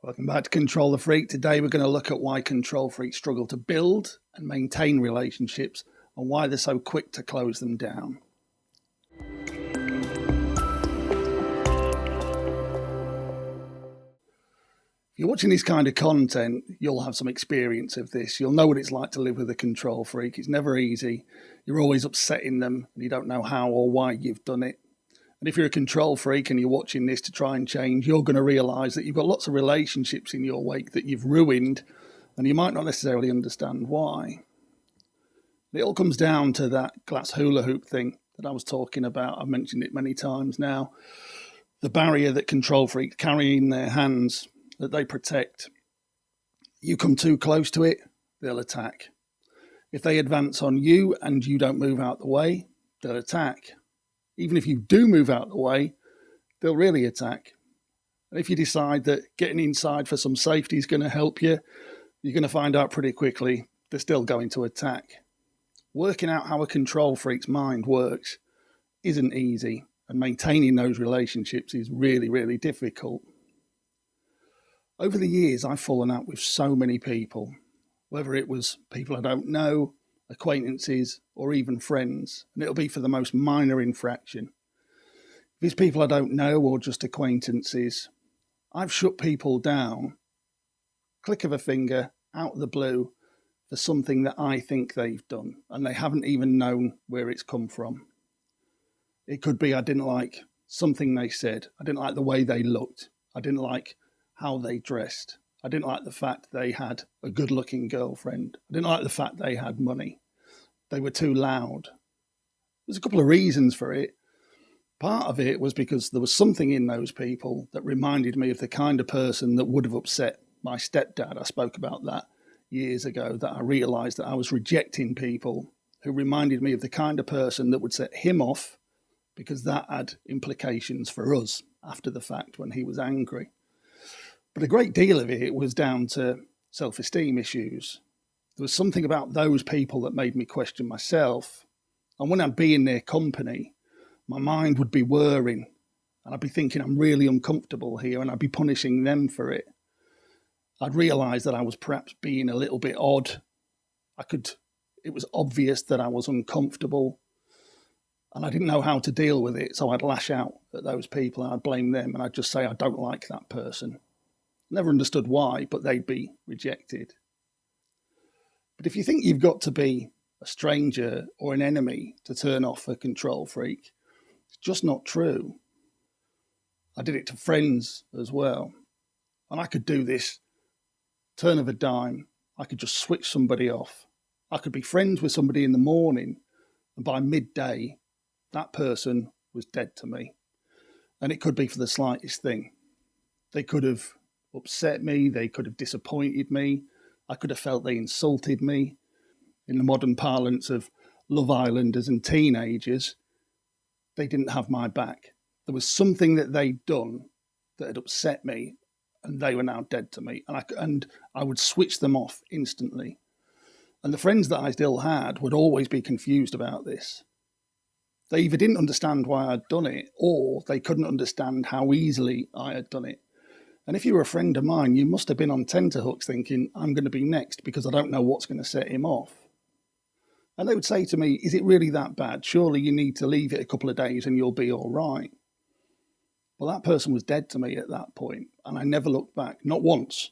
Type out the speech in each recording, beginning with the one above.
Welcome back to Control the Freak. Today we're going to look at why control freaks struggle to build and maintain relationships and why they're so quick to close them down. If you're watching this kind of content, you'll have some experience of this. You'll know what it's like to live with a control freak. It's never easy. You're always upsetting them and you don't know how or why you've done it. And if you're a control freak and you're watching this to try and change, you're going to realise that you've got lots of relationships in your wake that you've ruined, and you might not necessarily understand why. It all comes down to that glass hula hoop thing that I was talking about. I've mentioned it many times now. The barrier that control freaks carry in their hands that they protect. You come too close to it, they'll attack. If they advance on you and you don't move out the way, they'll attack. Even if you do move out the way, they'll really attack. And if you decide that getting inside for some safety is going to help you, you're going to find out pretty quickly they're still going to attack. Working out how a control freak's mind works isn't easy, and maintaining those relationships is really, really difficult. Over the years, I've fallen out with so many people, whether it was people I don't know, acquaintances, or even friends, and it'll be for the most minor infraction. If it's people I don't know or just acquaintances, I've shut people down, click of a finger, out of the blue, for something that I think they've done, and they haven't even known where it's come from. It could be I didn't like something they said, I didn't like the way they looked, I didn't like how they dressed, I didn't like the fact they had a good-looking girlfriend. I didn't like the fact they had money. They were too loud. There's a couple of reasons for it. Part of it was because there was something in those people that reminded me of the kind of person that would have upset my stepdad. I spoke about that years ago, that I realised that I was rejecting people who reminded me of the kind of person that would set him off because that had implications for us after the fact when he was angry. But a great deal of it was down to self-esteem issues. There was something about those people that made me question myself. And when I'd be in their company, my mind would be whirring. And I'd be thinking, I'm really uncomfortable here, and I'd be punishing them for it. I'd realise that I was perhaps being a little bit odd. It was obvious that I was uncomfortable. And I didn't know how to deal with it. So I'd lash out at those people and I'd blame them. And I'd just say, I don't like that person. Never understood why, but they'd be rejected. But if you think you've got to be a stranger or an enemy to turn off a control freak, it's just not true. I did it to friends as well. And I could do this turn of a dime. I could just switch somebody off. I could be friends with somebody in the morning, and by midday, that person was dead to me. And it could be for the slightest thing. They could have upset me, they could have disappointed me, I could have felt they insulted me. In the modern parlance of Love Islanders and teenagers, they didn't have my back. There was something that they'd done that had upset me, and they were now dead to me, and I would switch them off instantly. And the friends that I still had would always be confused about this. They either didn't understand why I'd done it, or they couldn't understand how easily I had done it. And if you were a friend of mine, you must have been on tenterhooks thinking, I'm going to be next because I don't know what's going to set him off. And they would say to me, is it really that bad? Surely you need to leave it a couple of days and you'll be all right. Well, that person was dead to me at that point, and I never looked back, not once.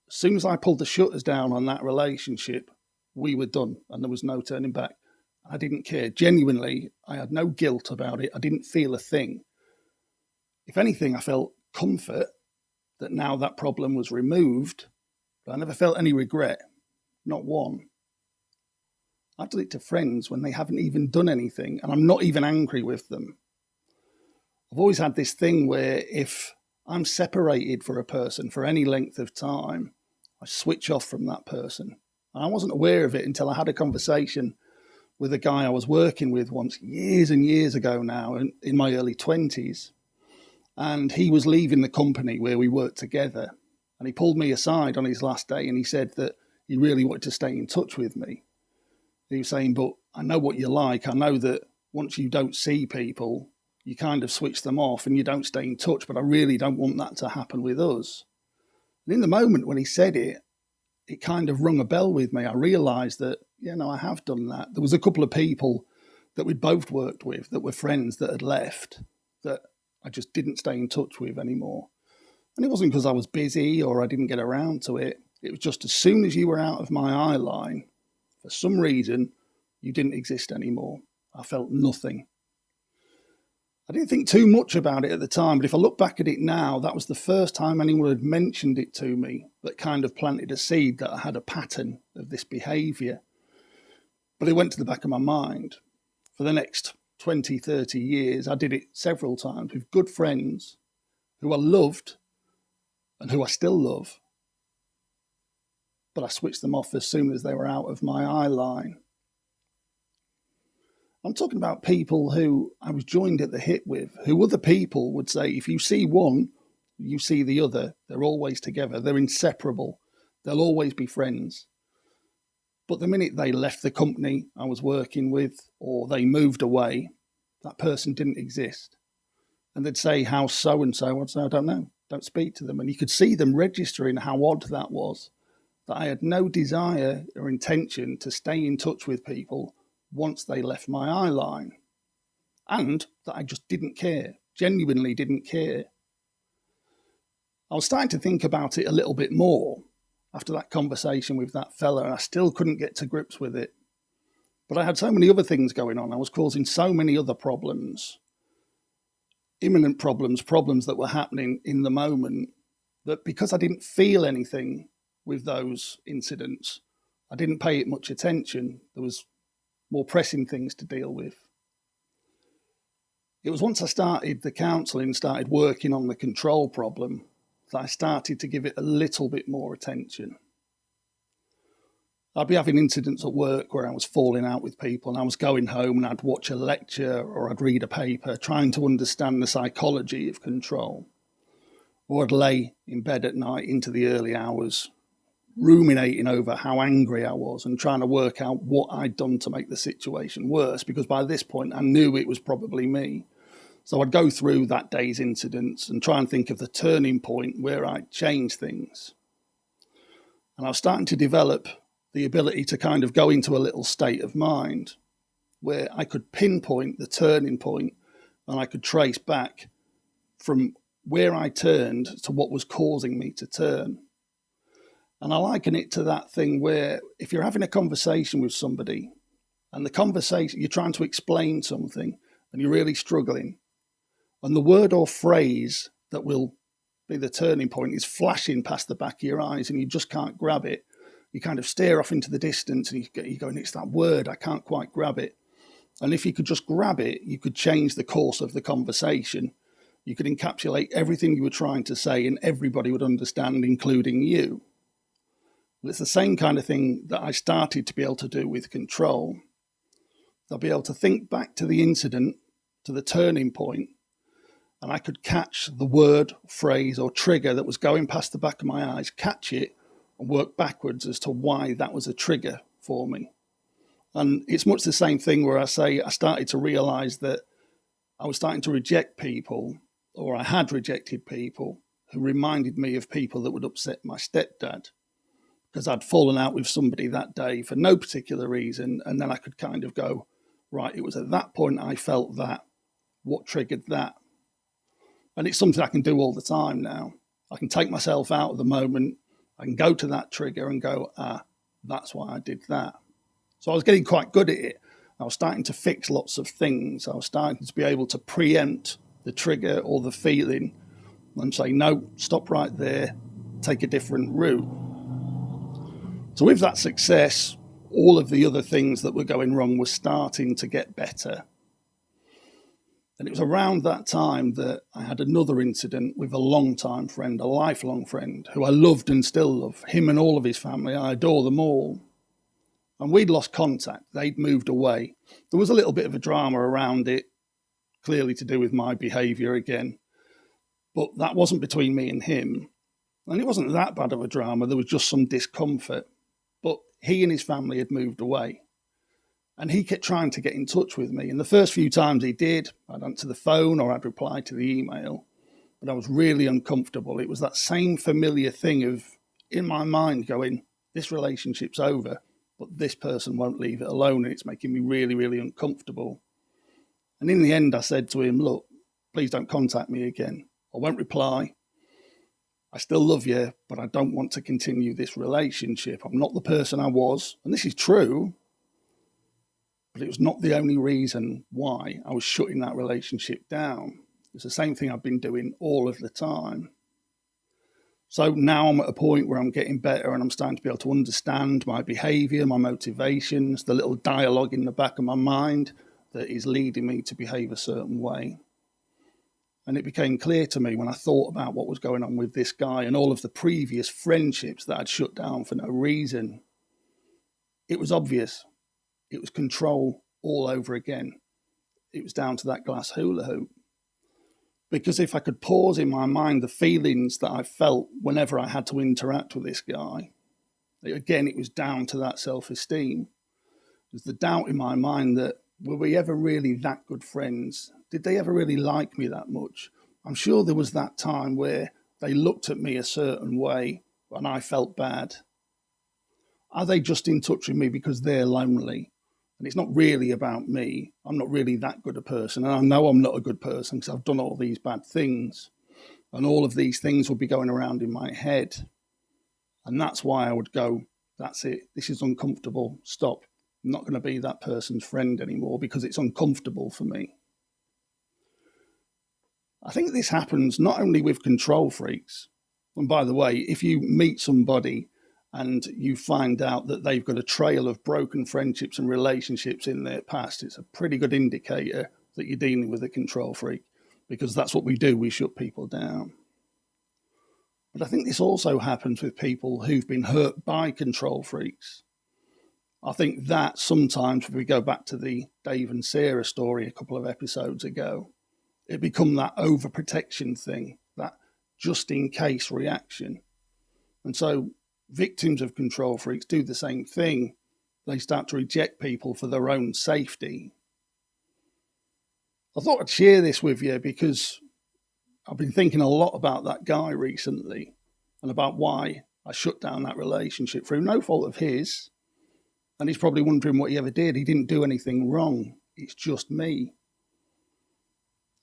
As soon as I pulled the shutters down on that relationship, we were done and there was no turning back. I didn't care. Genuinely, I had no guilt about it. I didn't feel a thing. If anything, I felt comfort that now that problem was removed, but I never felt any regret, not one. I did it to friends when they haven't even done anything, and I'm not even angry with them. I've always had this thing where if I'm separated for a person for any length of time, I switch off from that person. And I wasn't aware of it until I had a conversation with a guy I was working with once, years and years ago now, in my early 20s. And he was leaving the company where we worked together. And he pulled me aside on his last day and he said that he really wanted to stay in touch with me. He was saying, but I know what you're like. I know that once you don't see people, you kind of switch them off and you don't stay in touch, but I really don't want that to happen with us. And in the moment when he said it, it kind of rung a bell with me. I realised that, I have done that. There was a couple of people that we'd both worked with that were friends that had left that I just didn't stay in touch with anymore. And it wasn't because I was busy or I didn't get around to it. It was just as soon as you were out of my eye line, for some reason, you didn't exist anymore. I felt nothing. I didn't think too much about it at the time, but if I look back at it now, that was the first time anyone had mentioned it to me that kind of planted a seed that I had a pattern of this behaviour. But it went to the back of my mind. For the next 20, 30 years, I did it several times with good friends who I loved and who I still love. But I switched them off as soon as they were out of my eye line. I'm talking about people who I was joined at the hip with, who other people would say, if you see one, you see the other. They're always together. They're inseparable. They'll always be friends. But the minute they left the company I was working with or they moved away, that person didn't exist. And they'd say, how's so-and-so? I'd say, I don't know. Don't speak to them. And you could see them registering how odd that was, that I had no desire or intention to stay in touch with people once they left my eye line, and that I just didn't care, genuinely didn't care. I was starting to think about it a little bit more after that conversation with that fella, and I still couldn't get to grips with it. But I had so many other things going on. I was causing so many other problems, imminent problems, problems that were happening in the moment, that because I didn't feel anything with those incidents, I didn't pay it much attention. There was more pressing things to deal with. It was once I started the counselling, started working on the control problem, that I started to give it a little bit more attention. I'd be having incidents at work where I was falling out with people and I was going home and I'd watch a lecture or I'd read a paper trying to understand the psychology of control. Or I'd lay in bed at night into the early hours, ruminating over how angry I was and trying to work out what I'd done to make the situation worse, because by this point I knew it was probably me. So I'd go through that day's incidents and try and think of the turning point where I'd change things. And I was starting to develop the ability to kind of go into a little state of mind where I could pinpoint the turning point and I could trace back from where I turned to what was causing me to turn. And I liken it to that thing where if you're having a conversation with somebody and the conversation, you're trying to explain something and you're really struggling, and the word or phrase that will be the turning point is flashing past the back of your eyes and you just can't grab it. You kind of stare off into the distance and you're going, it's that word, I can't quite grab it. And if you could just grab it, you could change the course of the conversation. You could encapsulate everything you were trying to say and everybody would understand, including you. Well, it's the same kind of thing that I started to be able to do with control. I'll be able to think back to the incident, to the turning point, and I could catch the word, phrase, or trigger that was going past the back of my eyes, catch it, and work backwards as to why that was a trigger for me. And it's much the same thing where I say I started to realise that I was starting to reject people, or I had rejected people, who reminded me of people that would upset my stepdad, because I'd fallen out with somebody that day for no particular reason, and then I could kind of go, right, it was at that point I felt that. What triggered that? And it's something I can do all the time now. I can take myself out of the moment. I can go to that trigger and go, that's why I did that. So I was getting quite good at it. I was starting to fix lots of things. I was starting to be able to preempt the trigger or the feeling and say, no, stop right there, take a different route. So with that success, all of the other things that were going wrong were starting to get better. And it was around that time that I had another incident with a long-time friend, a lifelong friend, who I loved and still love. Him and all of his family, I adore them all. And we'd lost contact. They'd moved away. There was a little bit of a drama around it, clearly to do with my behaviour again. But that wasn't between me and him. And it wasn't that bad of a drama. There was just some discomfort. But he and his family had moved away. And he kept trying to get in touch with me. And the first few times he did, I'd answer the phone or I'd reply to the email. but I was really uncomfortable. It was that same familiar thing of, in my mind, going, this relationship's over, but this person won't leave it alone, and it's making me really, really uncomfortable. And in the end, I said to him, look, please don't contact me again. I won't reply. I still love you, but I don't want to continue this relationship. I'm not the person I was. And this is true, but it was not the only reason why I was shutting that relationship down. It's the same thing I've been doing all of the time. So now I'm at a point where I'm getting better and I'm starting to be able to understand my behavior, my motivations, the little dialogue in the back of my mind that is leading me to behave a certain way. And it became clear to me when I thought about what was going on with this guy and all of the previous friendships that I'd shut down for no reason. It was obvious. It was control all over again. It was down to that glass hula hoop. Because if I could pause in my mind the feelings that I felt whenever I had to interact with this guy, again, it was down to that self-esteem. There's the doubt in my mind that, were we ever really that good friends? Did they ever really like me that much? I'm sure there was that time where they looked at me a certain way and I felt bad. Are they just in touch with me because they're lonely? And it's not really about me. I'm not really that good a person. And I know I'm not a good person because I've done all these bad things. And all of these things would be going around in my head. And that's why I would go, that's it. This is uncomfortable. Stop. I'm not going to be that person's friend anymore because it's uncomfortable for me. I think this happens not only with control freaks. And by the way, if you meet somebody and you find out that they've got a trail of broken friendships and relationships in their past, it's a pretty good indicator that you're dealing with a control freak, because that's what we do. We shut people down. But I think this also happens with people who've been hurt by control freaks. I think that sometimes, if we go back to the Dave and Sarah story a couple of episodes ago, it become that overprotection thing, that just in case reaction. And so victims of control freaks do the same thing. They start to reject people for their own safety. I thought I'd share this with you because I've been thinking a lot about that guy recently and about why I shut down that relationship through no fault of his. And he's probably wondering what he ever did. He didn't do anything wrong. It's just me.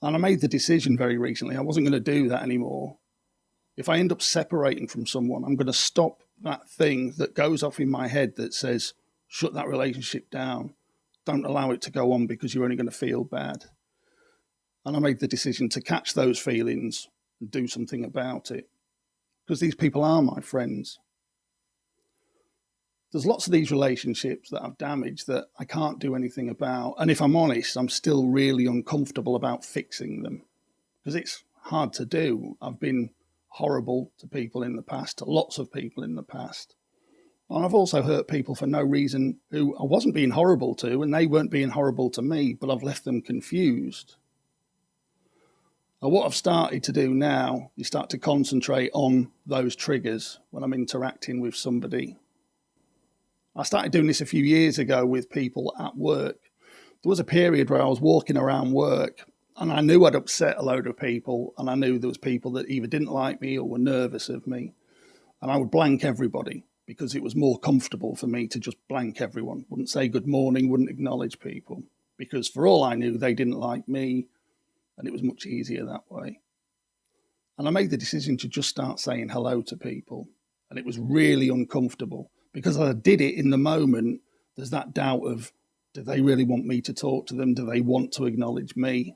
And I made the decision very recently. I wasn't going to do that anymore. If I end up separating from someone, I'm going to stop that thing that goes off in my head that says, shut that relationship down. Don't allow it to go on because you're only going to feel bad. And I made the decision to catch those feelings and do something about it. Because these people are my friends. There's lots of these relationships that I've damaged that I can't do anything about. And if I'm honest, I'm still really uncomfortable about fixing them because it's hard to do. I've been horrible to people in the past, to lots of people in the past. And I've also hurt people for no reason who I wasn't being horrible to, and they weren't being horrible to me, but I've left them confused. And what I've started to do now is start to concentrate on those triggers when I'm interacting with somebody. I started doing this a few years ago with people at work. There was a period where I was walking around work and I knew I'd upset a load of people, and I knew there was people that either didn't like me or were nervous of me. And I would blank everybody because it was more comfortable for me to just blank everyone. Wouldn't say good morning, wouldn't acknowledge people because for all I knew, they didn't like me, and it was much easier that way. And I made the decision to just start saying hello to people, and it was really uncomfortable. Because I did it in the moment, there's that doubt of, do they really want me to talk to them? Do they want to acknowledge me?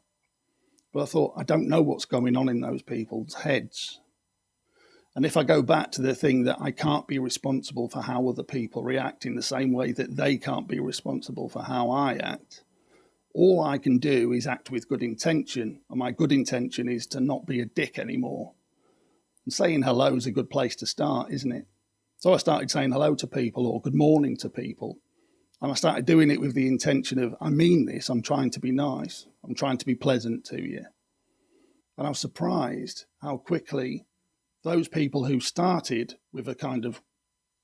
But I thought, I don't know what's going on in those people's heads. And if I go back to the thing that I can't be responsible for how other people react in the same way that they can't be responsible for how I act, all I can do is act with good intention. And my good intention is to not be a dick anymore. And saying hello is a good place to start, isn't it? So I started saying hello to people or good morning to people. And I started doing it with the intention of, I mean this, I'm trying to be nice. I'm trying to be pleasant to you. And I was surprised how quickly those people who started with a kind of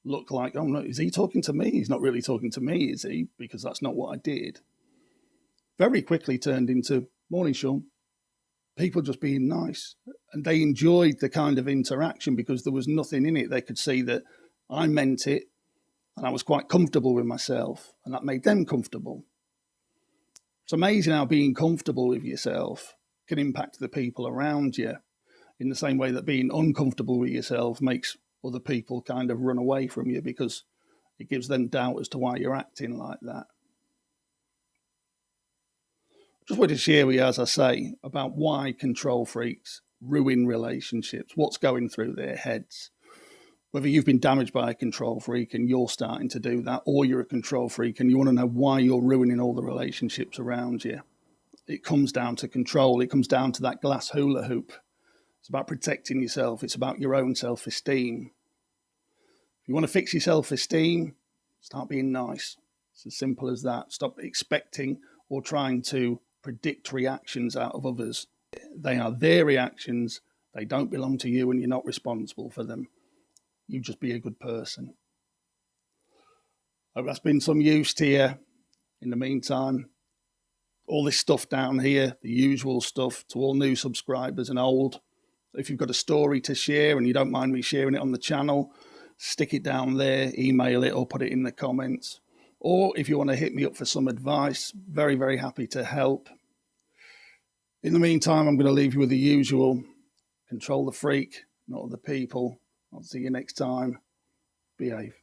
look like, oh no, is he talking to me? He's not really talking to me, is he? Because that's not what I did. Very quickly turned into, morning, Sean. people just being nice. And they enjoyed the kind of interaction because there was nothing in it. They could see that I meant it and I was quite comfortable with myself, and that made them comfortable. It's amazing how being comfortable with yourself can impact the people around you in the same way that being uncomfortable with yourself makes other people kind of run away from you because it gives them doubt as to why you're acting like that. Just wanted to share with you, as I say, about why control freaks ruin relationships, what's going through their heads. Whether you've been damaged by a control freak and you're starting to do that, or you're a control freak and you want to know why you're ruining all the relationships around you. It comes down to control. It comes down to that glass hula hoop. It's about protecting yourself. It's about your own self-esteem. If you want to fix your self-esteem, start being nice. It's as simple as that. Stop expecting or trying to predict reactions out of others. They are their reactions. They don't belong to you and you're not responsible for them. You just be a good person. I hope that's been some use to you. In the meantime, all this stuff down here, the usual stuff to all new subscribers and old. If you've got a story to share and you don't mind me sharing it on the channel, stick it down there, email it or put it in the comments. Or if you want to hit me up for some advice, very, very happy to help. In the meantime, I'm going to leave you with the usual. Control the freak, not other people. I'll see you next time. Behave.